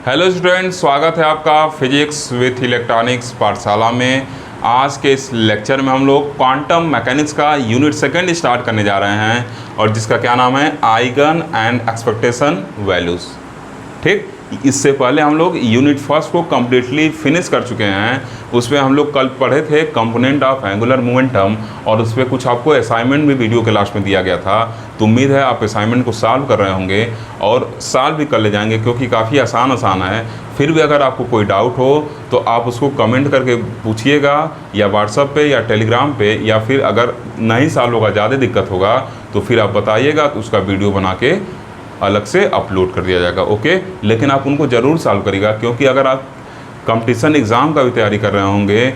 Hello students, स्वागत है आपका फिजिक्स विथ इलेक्ट्रॉनिक्स पाठशाला में। आज के इस लेक्चर में हम लोग क्वांटम मैकेनिक्स का यूनिट सेकंड स्टार्ट करने जा रहे हैं और जिसका क्या नाम है, आइगन एंड एक्सपेक्टेशन वैल्यूज़। ठीक, इससे पहले हम लोग यूनिट फर्स्ट को कम्प्लीटली फिनिश कर चुके हैं। उसमें हम लोग कल पढ़े थे कंपोनेंट ऑफ एंगुलर मोमेंटम और उस पर कुछ आपको असाइनमेंट भी वीडियो के लास्ट में दिया गया था। तो उम्मीद है आप असाइनमेंट को सॉल्व कर रहे होंगे और सॉल्व भी कर ले जाएंगे क्योंकि काफ़ी आसान है। फिर भी अगर आपको कोई डाउट हो तो आप उसको कमेंट करके पूछिएगा, या व्हाट्सएप पे या टेलीग्राम पे, या फिर अगर नहीं सॉल्व होगा, ज़्यादा दिक्कत होगा तो फिर आप बताइएगा तो उसका वीडियो बना के अलग से अपलोड कर दिया जाएगा। ओके, लेकिन आप उनको ज़रूर सॉल्व करिएगा क्योंकि अगर आप कंपटीशन एग्ज़ाम का भी तैयारी कर रहे होंगे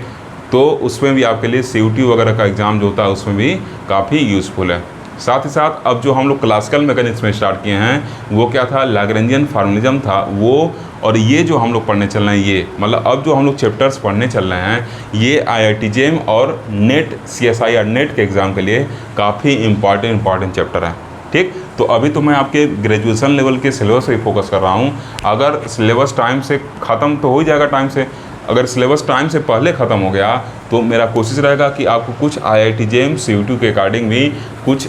तो उसमें भी आपके लिए CUT वगैरह का एग्ज़ाम जो होता है उसमें भी काफ़ी यूज़फुल है। साथ ही साथ अब जो हम लोग क्लासिकल मैकेनिक्स में स्टार्ट किए हैं वो क्या था, लैग्रेंजियन फॉर्मूलिज्म था वो। और ये जो हम लोग पढ़ने चल रहे हैं, ये मतलब अब जो हम लोग चैप्टर्स पढ़ने चल रहे हैं ये IIT JEM और नेट CSIR नेट के एग्ज़ाम के लिए काफ़ी इंपॉर्टेंट चैप्टर हैं। ठीक, तो अभी तो मैं आपके ग्रेजुएशन लेवल के सिलेबस पे फोकस कर रहा हूँ। अगर सिलेबस टाइम से ख़त्म तो हो ही जाएगा टाइम से, अगर सिलेबस टाइम से पहले ख़त्म हो गया तो मेरा कोशिश रहेगा कि आपको कुछ IIT JEM CUT के अकॉर्डिंग भी कुछ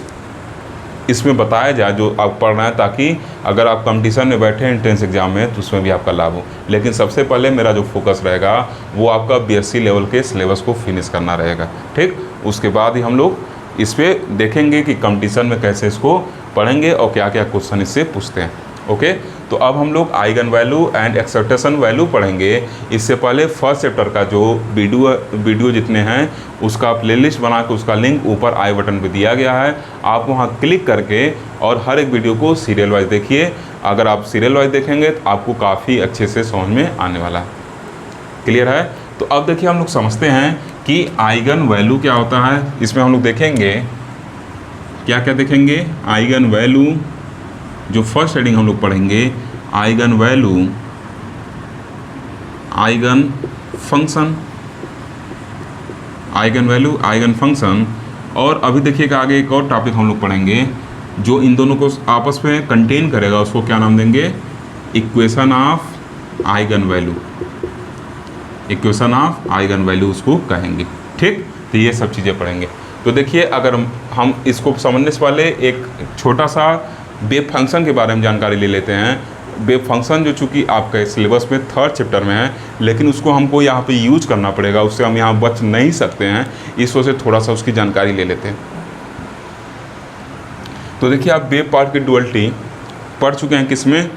इसमें बताया जाए जो आप पढ़ रहे हैं, ताकि अगर आप कंपटीशन में बैठे एंट्रेंस एग्ज़ाम में तो उसमें भी आपका लाभ हो। लेकिन सबसे पहले मेरा जो फोकस रहेगा वो आपका BSc लेवल के सिलेबस को फिनिश करना रहेगा। ठीक, उसके बाद ही हम लोग इस पर देखेंगे कि कंपटीशन में कैसे इसको पढ़ेंगे और क्या क्या क्वेश्चन इससे पूछते हैं। ओके, तो अब हम लोग eigen value and expectation value पढ़ेंगे। इससे पहले फर्स्ट चैप्टर का जो वीडियो जितने हैं उसका प्लेलिस्ट बना के उसका लिंक ऊपर आई बटन पे दिया गया है, आप वहां क्लिक करके और हर एक वीडियो को सीरियल वाइज देखिए। अगर आप सीरियल वाइज देखेंगे तो आपको काफ़ी अच्छे से समझ में आने वाला है। क्लियर है? तो अब देखिए हम लोग समझते हैं कि आइगन वैल्यू क्या होता है। इसमें हम लोग देखेंगे क्या क्या देखेंगे, आइगन वैल्यू जो फर्स्ट हेडिंग हम लोग पढ़ेंगे, eigen value, eigen function, eigen value, eigen function. और अभी देखिएगा आगे एक और टॉपिक हम लोग पढ़ेंगे जो इन दोनों को आपस में कंटेन करेगा, उसको क्या नाम देंगे, equation of eigen value, equation of eigen value उसको कहेंगे। ठीक, तो ये सब चीज़ें पढ़ेंगे। तो देखिए अगर हम इसको समझने से पहले एक छोटा सा वेव फंक्शन के बारे में जानकारी ले लेते हैं। वेव फंक्शन जो चूँकि आपके सिलेबस में थर्ड चैप्टर में है, लेकिन उसको हमको यहाँ पे यूज करना पड़ेगा, उससे हम यहाँ बच नहीं सकते हैं, इस वजह से थोड़ा सा उसकी जानकारी ले लेते हैं। तो देखिए आप वेव पार्ट की डुअलिटी पढ़ चुके हैं, किसमें,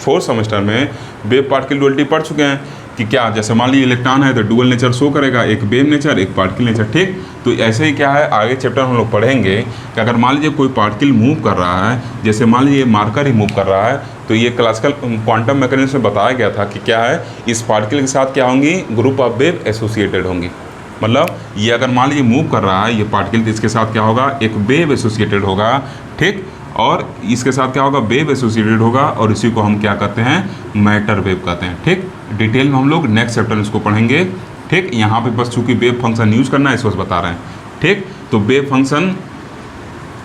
फोर्थ सेमेस्टर में वेव पार्ट की डुअलिटी पढ़ चुके हैं कि क्या, जैसे मान लीजिए इलेक्ट्रॉन है तो डुअल नेचर शो करेगा, एक वेव नेचर एक पार्टिकल नेचर। ठीक, तो ऐसे ही क्या है आगे चैप्टर हम लोग पढ़ेंगे कि अगर मान लीजिए कोई पार्टिकल मूव कर रहा है, जैसे मान लीजिए मार्कर ही मूव कर रहा है, तो ये क्लासिकल क्वांटम मैकेनिक्स में बताया गया था कि क्या है, इस पार्टिकल के साथ क्या होंगी, ग्रुप ऑफ वेव एसोसिएटेड होंगी। मतलब ये अगर मान लीजिए मूव कर रहा है ये पार्टिकल, तो इसके साथ क्या होगा, एक वेव एसोसिएटेड होगा। ठीक, और इसके साथ क्या होगा, वेव एसोसिएटेड होगा, और इसी को हम क्या कहते हैं, मैटर वेव कहते हैं। ठीक, डिटेल में हम लोग नेक्स्ट चैप्टर इसको पढ़ेंगे। ठीक, यहाँ पे बस चूँकि वेव फंक्शन यूज करना है इस वक्त बता रहे हैं। ठीक, तो वेव फंक्शन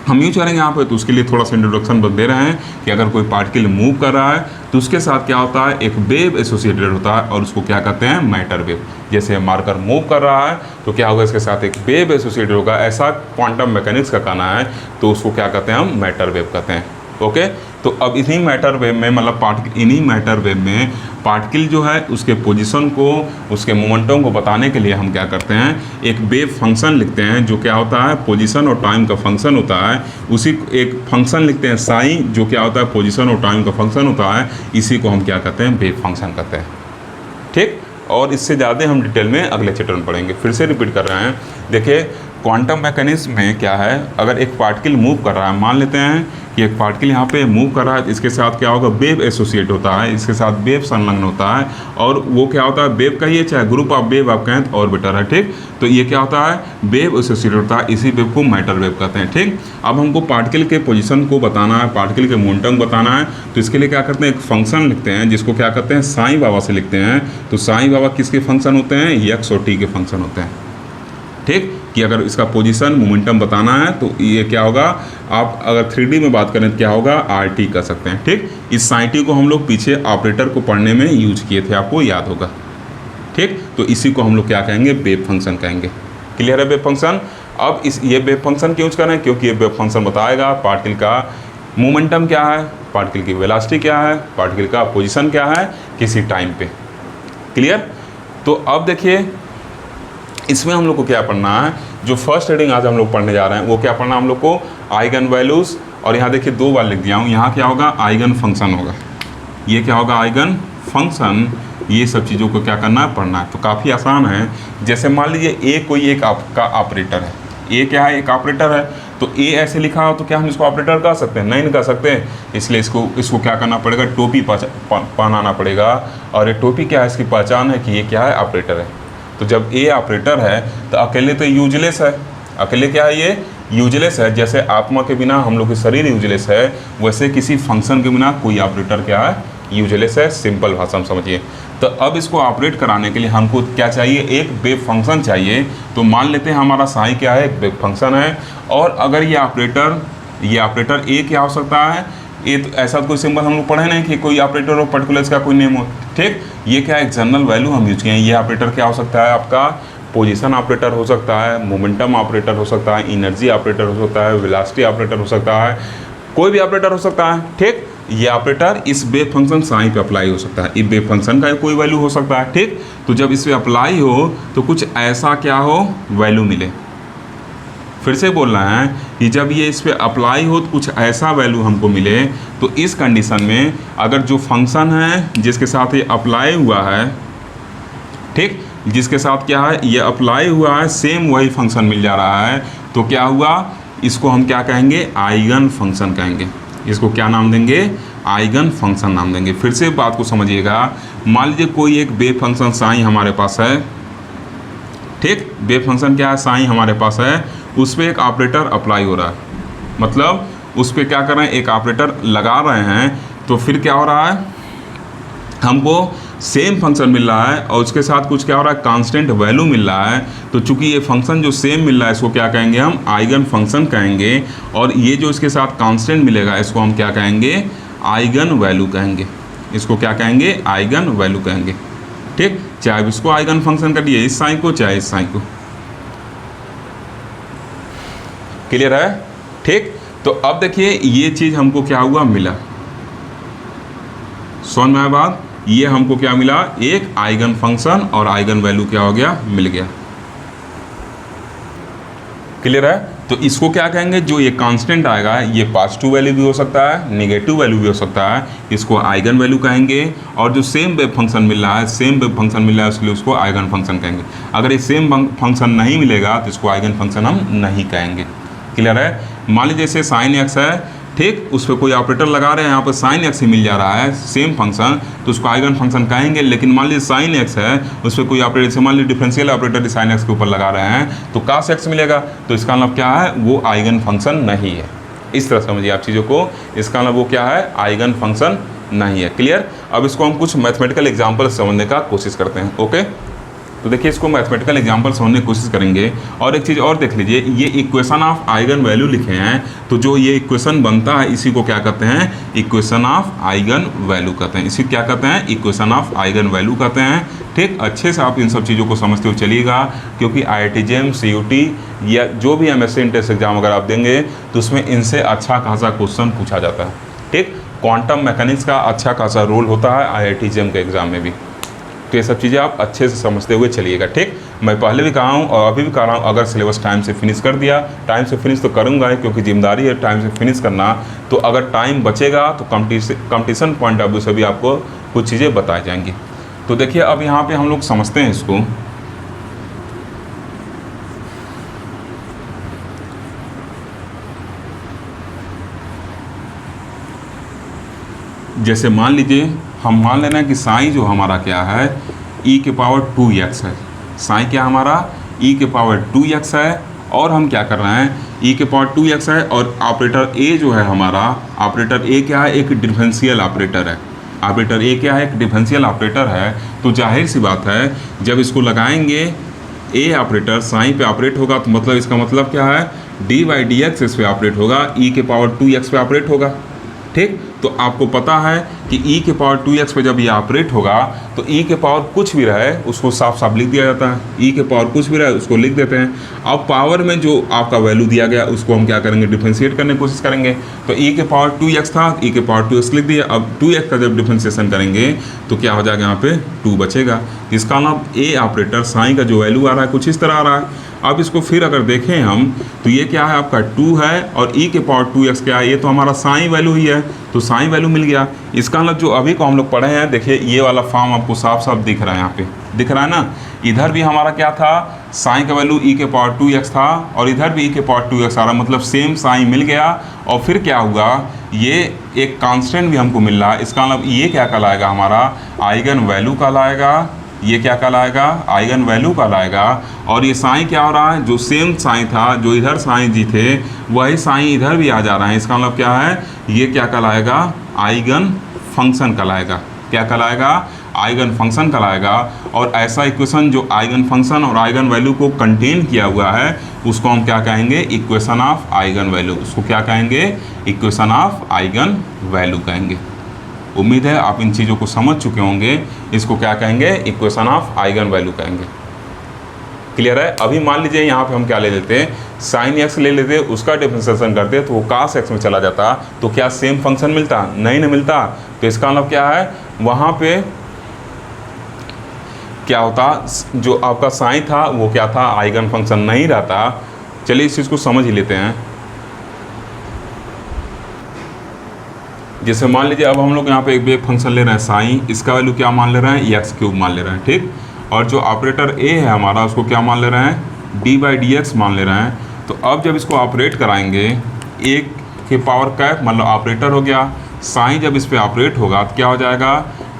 हम यूज करेंगे यहाँ पे, तो उसके लिए थोड़ा सा इंट्रोडक्शन दे रहे हैं कि अगर कोई पार्टिकल मूव कर रहा है तो उसके साथ क्या होता है, एक वेव एसोसिएटेड होता है और उसको क्या कहते हैं, मैटर वेव। जैसे मार्कर मूव कर रहा है तो क्या होगा, इसके साथ एक वेव एसोसिएटेड होगा, ऐसा क्वांटम मैकेनिक्स का कहना है, तो उसको क्या कहते हैं, हम मैटर वेव कहते हैं। ओके, तो अब इन्हीं मैटर वेव में, मतलब पार्टिकल, इन्हीं मैटर वेव में पार्टिकल जो है उसके पोजीशन को, उसके मोमेंटम को बताने के लिए हम क्या करते हैं, एक वेव फंक्शन लिखते हैं जो क्या होता है, पोजीशन और टाइम का फंक्शन होता है। उसी एक फंक्शन लिखते हैं साइन, जो क्या होता है, पोजीशन और टाइम का फंक्शन होता है। इसी को हम क्या कहते हैं, वेव फंक्शन कहते हैं। ठीक, और इससे ज़्यादा हम डिटेल में अगले चैप्टर में पढ़ेंगे। फिर से रिपीट कर रहे हैं, देखिए क्वांटम मैकेनिज्म में क्या है, अगर एक पार्टिकल मूव कर रहा है, मान लेते हैं कि एक पार्टिकल यहाँ पे मूव कर रहा है, इसके साथ क्या होगा, वेव एसोसिएट होता है, इसके साथ वेव संलग्न होता है, और वो क्या होता है, वेव कहिए चाहे ग्रुप ऑफ वेव आप कहें तो और बेटर है। ठीक, तो ये क्या होता है, वेव एसोसिएट होता है, इसी वेव को मैटर वेव कहते हैं। ठीक, अब हमको पार्टिकल के पोजीशन को बताना है, पार्टिकल के मोमेंटम बताना है, तो इसके लिए क्या करते हैं, एक फंक्शन लिखते हैं जिसको क्या कहते हैं, साई बाबा से लिखते हैं। तो साई बाबा किसके फंक्शन होते हैं, यक्स और टी के फंक्शन होते हैं। ठीक, कि अगर इसका पोजीशन मोमेंटम बताना है तो ये क्या होगा, आप अगर 3D में बात करें तो क्या होगा, RT कर सकते हैं। ठीक, इस sin t को हम लोग पीछे ऑपरेटर को पढ़ने में यूज किए थे, आपको याद होगा। ठीक, तो इसी को हम लोग क्या कहेंगे, वेव फंक्शन कहेंगे। क्लियर है वेव फंक्शन। अब ये वेव फंक्शन क्यों यूज करें, क्योंकि ये वेव फंक्शन बताएगा पार्टिकल का मोमेंटम क्या है, पार्टिकल की वेलोसिटी क्या है, पार्टिकल का पोजीशन क्या है किसी टाइम पे। क्लियर। तो अब देखिए इसमें हम लोग को क्या पढ़ना है, जो फर्स्ट हेडिंग आज हम लोग पढ़ने जा रहे हैं वो क्या पढ़ना है हम लोग को, आइगन वैल्यूज़। और यहाँ देखिए 2 बार लिख दिया हूँ, यहाँ क्या होगा, आइगन फंक्शन होगा, ये क्या होगा, आइगन फंक्शन। ये सब चीज़ों को क्या करना है, पढ़ना है। तो काफ़ी आसान है। जैसे मान लीजिए ए कोई एक आपका ऑपरेटर है, ए क्या है, एक ऑपरेटर है। तो ए ऐसे लिखा हो तो क्या हम इसको ऑपरेटर कह सकते हैं, नहीं कह सकते। इसलिए इसको क्या करना पड़ेगा, टोपी पहनाना पड़ेगा। और ये टोपी क्या है, इसकी पहचान है कि ये क्या है, ऑपरेटर है। तो जब ए ऑपरेटर है तो अकेले तो यूजलेस है, अकेले क्या है, ये यूजलेस है। जैसे आत्मा के बिना हम लोग की शरीर यूजलेस है, वैसे किसी फंक्शन के बिना कोई ऑपरेटर क्या है, यूजलेस है। सिंपल भाषा में समझिए। तो अब इसको ऑपरेट कराने के लिए हमको क्या चाहिए, एक वेव फंक्शन चाहिए। तो मान लेते हैं हमारा साई क्या है, एक वेव फंक्शन है। और अगर ये ऑपरेटर ए क्या हो सकता है, ये तो ऐसा कोई सिंबल हम लोग पढ़े नहीं कि कोई ऑपरेटर हो पर्टिकुलर इसका कोई नेम हो। ठीक, ये क्या है, एक जनरल वैल्यू हम यूज किए हैं। ये ऑपरेटर क्या हो सकता है, आपका पोजीशन ऑपरेटर हो सकता है, मोमेंटम ऑपरेटर हो सकता है, एनर्जी ऑपरेटर हो सकता है, वेलोसिटी ऑपरेटर हो सकता है, कोई भी ऑपरेटर हो सकता है। ठीक, ये ऑपरेटर इस वेव फंक्शन साई पे अप्लाई हो सकता है, इस वेव फंक्शन का कोई वैल्यू हो सकता है। ठीक, तो जब इस पे अप्लाई हो तो कुछ ऐसा क्या हो, वैल्यू मिले। फिर से बोल रहे हैं कि जब ये इस पे अप्लाई हो तो कुछ ऐसा वैल्यू हमको मिले। तो इस कंडीशन में अगर जो फंक्शन है जिसके साथ ये अप्लाई हुआ है, ठीक, जिसके साथ क्या है, ये अप्लाई हुआ है, सेम वही फंक्शन मिल जा रहा है, तो क्या हुआ, इसको हम क्या कहेंगे, आइगन फंक्शन कहेंगे। इसको क्या नाम देंगे, आइगन फंक्शन नाम देंगे। फिर से बात को समझिएगा। मान लीजिए कोई एक वेव फंक्शन साई हमारे पास है। ठीक, वेव फंक्शन क्या है, साई हमारे पास है, उस पर एक ऑपरेटर अप्लाई हो रहा है, मतलब उस पर क्या कर रहे हैं, एक ऑपरेटर लगा रहे हैं। तो फिर क्या हो रहा है, हमको सेम फंक्शन मिल रहा है और उसके साथ कुछ क्या हो रहा है, कांस्टेंट वैल्यू मिल रहा है। तो चूंकि ये फंक्शन जो सेम मिल रहा है इसको क्या कहेंगे, हम आइगन फंक्शन कहेंगे। और ये जो इसके साथ कांस्टेंट मिलेगा इसको हम क्या कहेंगे, आइगन वैल्यू कहेंगे। इसको क्या कहेंगे, आइगन वैल्यू कहेंगे। ठीक, चाहे इसको आइगन फंक्शन कर दिए इस साइन को, चाहे इस साइन को। क्लियर है। ठीक, तो अब देखिए ये चीज़ हमको क्या हुआ, मिला। समझ में आया बात, ये हमको क्या मिला, एक आइगन फंक्शन और आइगन वैल्यू क्या हो गया, मिल गया। क्लियर है। तो इसको क्या कहेंगे, जो ये कांस्टेंट आएगा ये पॉजिटिव वैल्यू भी हो सकता है, नेगेटिव वैल्यू भी हो सकता है, इसको आइगन वैल्यू कहेंगे। और जो सेम वेव फंक्शन मिल रहा है, सेम वेव फंक्शन मिल रहा है, इसलिए उसको आइगन फंक्शन कहेंगे। अगर ये सेम फंक्शन नहीं मिलेगा तो इसको आइगन फंक्शन हम नहीं कहेंगे। क्लियर है। मान लीजिए जैसे साइन एक्स है, ठीक, उस पर कोई ऑपरेटर लगा रहे हैं, यहाँ पर साइन एक्स ही मिल जा रहा है, सेम फंक्शन, तो उसको आइगन फंक्शन कहेंगे। लेकिन मान लीजिए साइन एक्स है, उस पर कोई ऑपरेटर, जैसे मान लीजिए डिफरेंशियल ऑपरेटर साइन एक्स के ऊपर लगा रहे हैं तो कास एक्स मिलेगा, तो इसका मतलब क्या है, वो आइगन फंक्शन नहीं है। इस तरह समझिए आप चीज़ों को, इसका मतलब वो क्या है, आइगन फंक्शन नहीं है। क्लियर। अब इसको हम कुछ मैथमेटिकल एग्जाम्पल समझने का कोशिश करते हैं। ओके, तो देखिए इसको मैथमेटिकल एग्जांपल समझने की कोशिश करेंगे। और एक चीज़ और देख लीजिए, ये इक्वेशन ऑफ आइगन वैल्यू लिखे हैं, तो जो ये इक्वेशन बनता है इसी को क्या कहते हैं, इक्वेशन ऑफ आइगन वैल्यू कहते हैं। इसी क्या कहते हैं, इक्वेशन ऑफ आइगन वैल्यू कहते हैं। ठीक, अच्छे से आप इन सब चीज़ों को समझते हुए चलिएगा, क्योंकि IIT JEM CUT या जो भी MSc इंट्रेंस एग्जाम अगर आप देंगे तो उसमें इनसे अच्छा खासा क्वेश्चन पूछा जाता है। ठीक, क्वांटम मैकेनिक्स का अच्छा खासा रोल होता है IIT JEM के एग्ज़ाम में भी। तो ये सब चीज़ें आप अच्छे से समझते हुए चलिएगा। ठीक, मैं पहले भी कहा हूँ और अभी भी कह रहा हूँ, अगर सिलेबस टाइम से फिनिश कर दिया, टाइम से फिनिश तो करूँगा ही क्योंकि जिम्मेदारी है टाइम से फिनिश करना, तो अगर टाइम बचेगा तो कंपटीशन पॉइंट ऑफ व्यू से भी आपको कुछ चीज़ें बताई जाएंगी। तो देखिए अब यहाँ पे हम लोग समझते हैं इसको। जैसे मान लीजिए हम मान लेना है कि साई जो हमारा क्या है, e के पावर 2x है। साई क्या हमारा e के पावर 2x है, और हम क्या कर रहे हैं, e के पावर 2x है, और ऑपरेटर a जो है हमारा, ऑपरेटर a क्या है, एक डिफरेंशियल ऑपरेटर है। ऑपरेटर a क्या है, एक डिफरेंशियल ऑपरेटर है। तो जाहिर सी बात है जब इसको लगाएंगे ए ऑपरेटर साइन पे ऑपरेट होगा तो मतलब इसका मतलब क्या है, डी बाई डी एक्स इस पे ऑपरेट होगा, ई के पावर 2x पे ऑपरेट होगा। ठीक, तो आपको पता है कि e के पावर 2x पे जब ये ऑपरेट होगा तो e के पावर कुछ भी रहे उसको साफ साफ लिख दिया जाता है, e के पावर कुछ भी रहे उसको लिख देते हैं। अब पावर में जो आपका वैल्यू दिया गया उसको हम क्या करेंगे, डिफरेंशिएट करने की कोशिश करेंगे। तो e के पावर 2x था, e के पावर 2x लिख दिया। अब 2x का जब डिफरेंशिएशन करेंगे तो क्या हो जाएगा, यहाँ पे 2 बचेगा। इसका नाम ए ऑपरेटर साइन का जो वैल्यू आ रहा है कुछ इस तरह आ रहा है। अब इसको फिर अगर देखें हम तो ये क्या है आपका 2 है और e के पावर 2x क्या है, ये तो हमारा साइन वैल्यू ही है, तो साइन वैल्यू मिल गया। इसका मतलब जो अभी को हम लोग पढ़े हैं, देखिए ये वाला फॉर्म आपको साफ साफ दिख रहा है, यहाँ पे दिख रहा है ना। इधर भी हमारा क्या था, साइन का वैल्यू e के पावर 2x था और इधर भी e के पावर 2x आ रहा, मतलब सेम साइन मिल गया। और फिर क्या हुआ, ये एक कांस्टेंट भी हमको मिल रहा है। इसका मतलब ये क्या कहलाएगा, हमारा आइगन वैल्यू कहलाएगा। ये क्या कहलाएगा, आइगन वैल्यू कहलाएगा। और ये साइन क्या हो रहा है, जो सेम साइन था, जो इधर साइन जी थे वही साइन इधर भी आ जा रहा है। इसका मतलब क्या है, ये क्या कहलाएगा, आइगन फंक्शन कहलाएगा। क्या कहलाएगा, आइगन फंक्शन कहलाएगा। और ऐसा इक्वेशन जो आइगन फंक्शन और आइगन वैल्यू को कंटेन किया हुआ है उसको हम क्या कहेंगे, इक्वेशन ऑफ आइगन वैल्यू। उसको क्या कहेंगे, इक्वेशन ऑफ आइगन वैल्यू कहेंगे। उम्मीद है आप इन चीज़ों को समझ चुके होंगे। इसको क्या कहेंगे, इक्वेशन ऑफ आइगन वैल्यू कहेंगे। क्लियर है। अभी मान लीजिए यहाँ पे हम क्या ले लेते हैं, साइन एक्स ले लेते, उसका डिफरेंशिएशन करते तो वो कास एक्स में चला जाता, तो क्या सेम फंक्शन मिलता, नहीं ना मिलता। तो इसका मतलब क्या है, वहाँ पे क्या होता, जो आपका साइन था वो क्या था, आइगन फंक्शन नहीं रहता। चलिए इस चीज़ को समझ ही लेते हैं। जैसे मान लीजिए अब हम लोग यहाँ पे एक वेव फंक्शन ले रहे हैं साइन, इसका वैल्यू क्या मान ले रहे हैं, x³ मान ले रहे हैं। ठीक, और जो ऑपरेटर a है हमारा उसको क्या मान ले रहे हैं, d बाई डी एक्स मान ले रहे हैं। तो अब जब इसको ऑपरेट कराएंगे, एक के पावर कैप मतलब ऑपरेटर हो गया, साइन जब इस पर ऑपरेट होगा तो क्या हो जाएगा,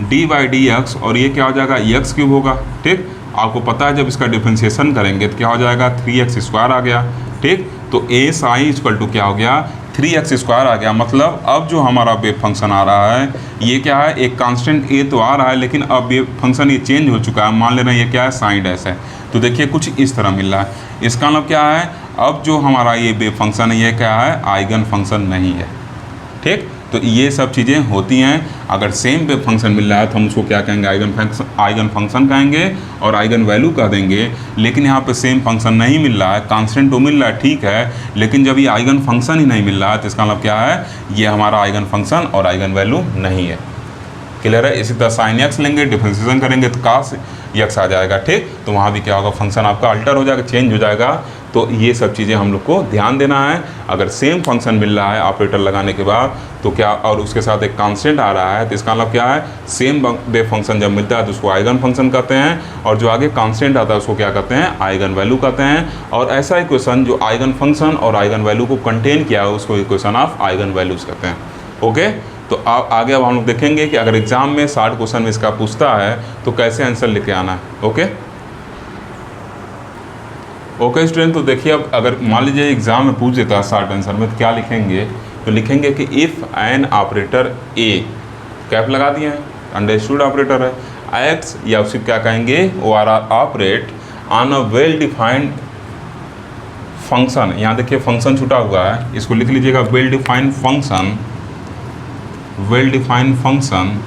d बाई डी एक्स, और ये क्या हो जाएगा, x³ होगा। ठीक, आपको पता है जब इसका डिफरेंशिएशन करेंगे तो क्या हो जाएगा, 3x² आ गया। ठीक, तो a साइन इक्वल टू क्या हो गया, 3x² आ गया। मतलब अब जो हमारा वेव फंक्शन आ रहा है ये क्या है, एक कांस्टेंट a तो आ रहा है लेकिन अब वेव फंक्शन ये चेंज हो चुका है। मान ले रहे हैं ये क्या है, साइन डैश है। तो देखिए कुछ इस तरह मिल रहा है। इसका मतलब क्या है, अब जो हमारा ये वेव फंक्शन है ये क्या है, आइगन फंक्शन नहीं है। ठीक, तो ये सब चीज़ें होती हैं। अगर सेम वेव फंक्शन मिल रहा है तो हम उसको क्या कहेंगे, आइगन फंक्शन कहेंगे और आइगन वैल्यू कह देंगे। लेकिन यहाँ पे सेम फंक्शन नहीं मिल रहा है, कांस्टेंट तो मिल रहा है ठीक है, लेकिन जब ये आइगन फंक्शन ही नहीं मिल रहा है तो इसका मतलब क्या है, ये हमारा आइगन फंक्शन और आइगन वैल्यू नहीं है। क्लियर है। इसी तरह साइन एक्स लेंगे, डिफरेंशिएशन करेंगे तो कास एक्स आ जाएगा। ठीक, तो वहाँ भी क्या होगा, फंक्शन आपका अल्टर हो जाएगा, चेंज हो जाएगा। तो ये सब चीज़ें हम लोग को ध्यान देना है। अगर सेम फंक्शन मिल रहा है ऑपरेटर लगाने के बाद तो क्या, और उसके साथ एक कांस्टेंट आ रहा है तो इसका मतलब क्या है, सेम वेव फंक्शन जब मिलता है तो उसको आइगन फंक्शन कहते हैं, और जो आगे कांस्टेंट आता है उसको क्या कहते हैं, आइगन वैल्यू कहते हैं। और ऐसा इक्वेशन जो आइगन फंक्शन और आइगन वैल्यू को कंटेन किया है उसको इक्वेशन ऑफ आइगन वैल्यूज़ कहते हैं। ओके, तो आगे अब हम लोग देखेंगे कि अगर एग्जाम में 60 क्वेश्चन में इसका पूछता है तो कैसे आंसर लेके आना है। ओके ओके स्टूडेंट, तो देखिए अब अगर मान लीजिए एग्जाम में पूछ देता है 60 आंसर में तो क्या लिखेंगे, तो लिखेंगे कि if an operator A, cap लगा दिए हैं, अंडरस्टूड ऑपरेटर है, एक्स या उसे क्या कहेंगे, or operate on a well defined function. यहाँ देखिए फंक्शन छूटा हुआ है, इसको लिख लीजिएगा, well defined function, well defined function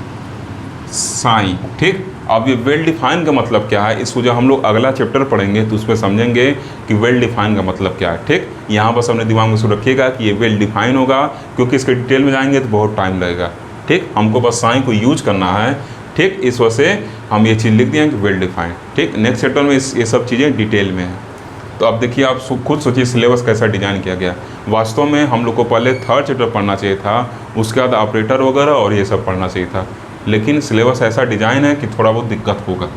psi. ठीक, अब ये वेल डिफाइन का मतलब क्या है, इसको जब हम लोग अगला चैप्टर पढ़ेंगे तो उसमें समझेंगे कि वेल डिफाइन का मतलब क्या है। ठीक, यहाँ बस अपने दिमाग में इसको रखिएगा कि ये वेल डिफाइन होगा, क्योंकि इसके डिटेल में जाएंगे तो बहुत टाइम लगेगा। ठीक, हमको बस साइन को यूज करना है। ठीक, इस वजह से हम ये चीज़ लिख दिए हैं कि वेल डिफाइन। ठीक, नेक्स्ट चैप्टर में ये सब चीज़ें डिटेल में हैं। तो अब देखिए आप खुद सोचिए सिलेबस कैसा डिज़ाइन किया गया। वास्तव में हम लोग को पहले 3rd चैप्टर पढ़ना चाहिए था, उसके बाद ऑपरेटर वगैरह और ये सब पढ़ना चाहिए था, लेकिन सिलेबस ऐसा डिज़ाइन है कि थोड़ा बहुत दिक्कत होगा।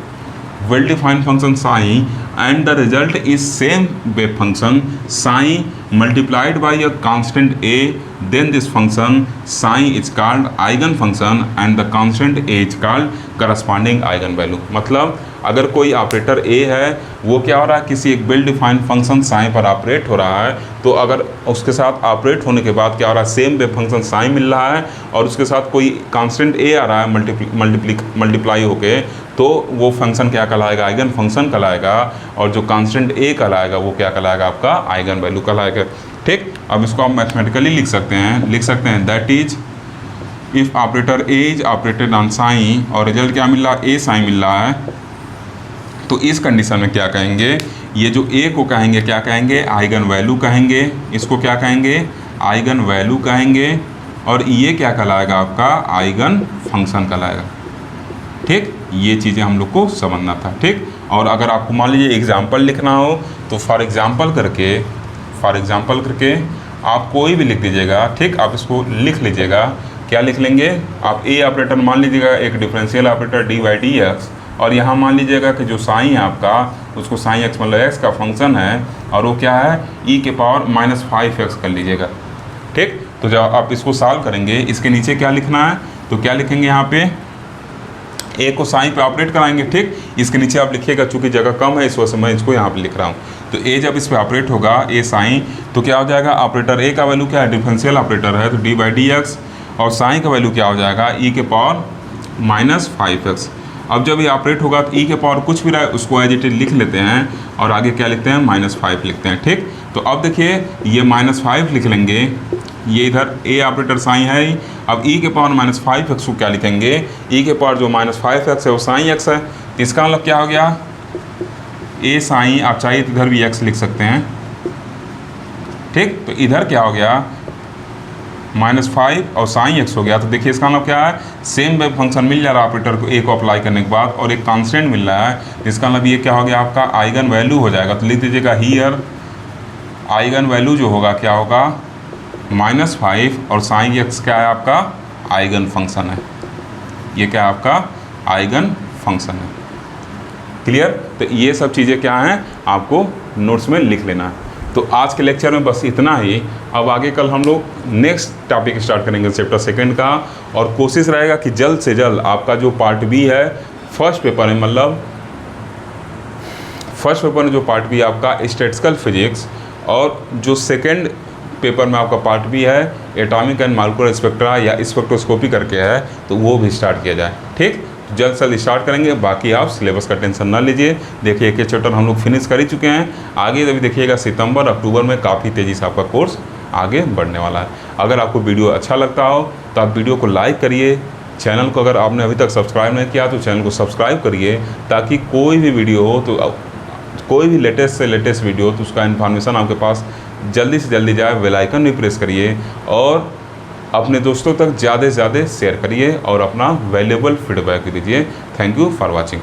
Well defined function psi and the result is same wave function psi multiplied by a constant A, then this function psi is called eigen function and the constant A is called corresponding eigen value. मतलब अगर कोई operator ए है वो क्या हो रहा है, किसी एक वेल डिफाइंड फंक्शन साइन पर ऑपरेट हो रहा है, तो अगर उसके साथ ऑपरेट होने के बाद क्या हो रहा है, सेम वेव फंक्शन साइन मिल रहा है और उसके साथ कोई कांस्टेंट ए आ रहा है मल्टीप्लाई होके, तो वो फंक्शन क्या कहलाएगा, आइगन फंक्शन कहलाएगा। और जो कांस्टेंट ए कहलाएगा वो क्या कहलाएगा, आपका आइगन वैल्यू कहलाएगा। ठीक, अब इसको आप मैथमेटिकली लिख सकते हैं that is if operator A is operated on psi और रिजल्ट क्या मिल रहा है, ए साइन मिल रहा है, तो इस कंडीशन में क्या कहेंगे, ये जो ए को कहेंगे क्या कहेंगे, आइगन वैल्यू कहेंगे। इसको क्या कहेंगे, आइगन वैल्यू कहेंगे। और ये क्या कहलाएगा, आपका आइगन फंक्शन कहलाएगा। ठीक, ये चीज़ें हम लोग को समझना था। ठीक, और अगर आपको मान लीजिए एग्जाम्पल लिखना हो तो फॉर एग्जाम्पल करके आप कोई भी लिख दीजिएगा। ठीक, आप इसको लिख लीजिएगा। क्या लिख लेंगे आप, ए ऑपरेटर मान लीजिएगा एक differential operator D by D x, और यहाँ मान लीजिएगा कि जो साइन है आपका उसको साइन एक्स मतलब एक्स का फंक्शन है और वो क्या है, ई के पावर -5x कर लीजिएगा। ठीक, तो जब आप इसको सॉल्व करेंगे इसके नीचे क्या लिखना है, तो क्या लिखेंगे यहाँ पे, ए को साइन पे ऑपरेट कराएंगे। ठीक, इसके नीचे आप लिखिएगा, चूँकि जगह कम है इस वजह से मैं इसको यहाँ पे लिख रहा हूँ। तो ए जब इस पर ऑपरेट होगा, ए साइन, तो क्या हो जाएगा, ऑपरेटर ए का वैल्यू क्या है, डिफरेंशियल ऑपरेटर है तो डी बाई डी एक्स, और साइन का वैल्यू क्या हो जाएगा, ई के पावर -5x। अब जब ये ऑपरेट होगा तो ई के पावर कुछ भी रहा है उसको एज इट इज लिख लेते हैं और आगे क्या लिखते हैं, -5 लिखते हैं। ठीक, तो अब देखिए ये -5 लिख लेंगे, ये इधर ए ऑपरेटर साइन है ही। अब ई के पावर -5x को क्या लिखेंगे, ई के पावर जो -5x है वो साइन x है, तो इसका मतलब क्या हो गया, ए साइन, आप चाहिए तो इधर भी x लिख सकते हैं। ठीक, तो इधर क्या हो गया, -5 और साइन x हो गया। तो देखिए इसका मतलब क्या है, सेम वेव फंक्शन मिल जा रहा है ऑपरेटर को ए को अप्लाई करने के बाद, और एक कांस्टेंट मिल रहा है। इसका मतलब ये क्या हो गया, आपका आइगन वैल्यू हो जाएगा। तो लिख दीजिएगा हियर आइगन वैल्यू जो होगा क्या होगा, -5, और साइन x क्या है, आपका आइगन फंक्शन है। ये क्या है, आपका आइगन फंक्शन है। क्लियर, तो ये सब चीज़ें क्या हैं, आपको नोट्स में लिख लेना है। तो आज के लेक्चर में बस इतना ही। अब आगे कल हम लोग नेक्स्ट टॉपिक स्टार्ट करेंगे चैप्टर 2 का, और कोशिश रहेगा कि जल्द से जल्द आपका जो पार्ट बी है फर्स्ट पेपर में, मतलब फर्स्ट पेपर में जो पार्ट बी आपका स्टैटिस्टिकल फिजिक्स, और जो सेकंड पेपर में आपका पार्ट बी है एटॉमिक एंड मॉलिक्यूलर स्पेक्ट्रा या स्पेक्ट्रोस्कोपी करके है, तो वो भी स्टार्ट किया जाए। ठीक, जल्द से जल्द स्टार्ट करेंगे। बाकी आप सिलेबस का टेंशन ना लीजिए। देखिए एक चैप्टर हम लोग फिनिश कर ही चुके हैं, आगे अभी देखिएगा सितंबर अक्टूबर में काफ़ी तेज़ी से आपका कोर्स आगे बढ़ने वाला है। अगर आपको वीडियो अच्छा लगता हो तो आप वीडियो को लाइक करिए, चैनल को अगर आपने अभी तक सब्सक्राइब नहीं किया तो चैनल को सब्सक्राइब करिए, ताकि कोई भी वीडियो हो तो कोई भी लेटेस्ट से लेटेस्ट वीडियो हो तो उसका इन्फॉर्मेशन आपके पास जल्दी से जल्दी जाए। बेल आइकन भी प्रेस करिए और अपने दोस्तों तक ज़्यादा से ज़्यादा शेयर करिए और अपना वैल्यूएबल फीडबैक दीजिए। Thank you for watching.